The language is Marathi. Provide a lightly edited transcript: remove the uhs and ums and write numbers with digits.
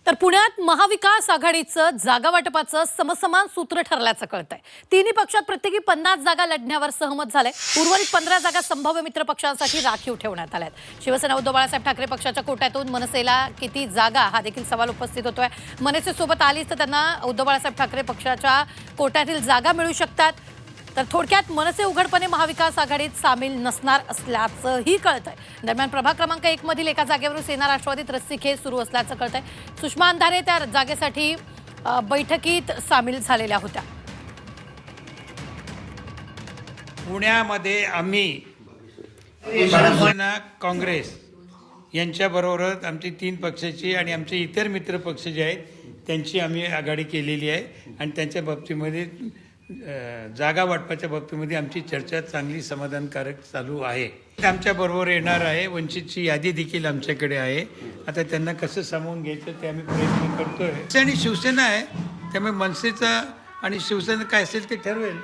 तर पुण्यात महाविकास आघाडीचं जागा वाटपाचं समसमान सूत्र ठरल्याचं कळतंय। तिन्ही पक्षात प्रत्येकी 50 जागा लढण्यावर सहमत झाले। उर्वरित 15 जागा संभाव्य मित्र पक्षांसाठी राखीव ठेवण्यात आल्यात। शिवसेना उद्धव बाळासाहेब ठाकरे पक्षाच्या कोट्यातून मनसेला किती जागा हा देखील सवाल उपस्थित होतोय। मनसे सोबत आलीच तर त्यांना उद्धव बाळासाहेब ठाकरे पक्षाच्या कोट्यातील जागा मिळू शकतात। तर थोडक्यात मनसे उघडपणे महाविकास आघाडीत सामील नसणार असल्याचंही कळतंय। दरम्यान प्रभाग क्रमांक 1 मधील एका जागेवरून सेना राष्ट्रवादीत रस्सीखेच सुरू असल्याचं कळतंय। सुषमा अंधारे त्या जागेसाठी बैठकीत सामील झालेल्या होत्या। पुण्यामध्ये आम्ही शिवसेना काँग्रेस यांच्याबरोबरच आमची 3 पक्षाची आणि आमचे इतर मित्र पक्ष जे आहेत त्यांची आम्ही आघाडी केलेली आहे आणि त्यांच्या बाबतीमध्ये जागा वाटपाच्या बाबतीमध्ये आमची चर्चा चांगली समाधानकारक चालू आहे। आमच्याबरोबर येणार आहे, वंचितची यादी देखील आमच्याकडे आहे। आता त्यांना कसं सामावून घ्यायचं ते आम्ही प्रयत्न करतोय। आणि शिवसेना आहे त्यामुळे मनसेचा आणि शिवसेना काय असेल ते ठरवेल।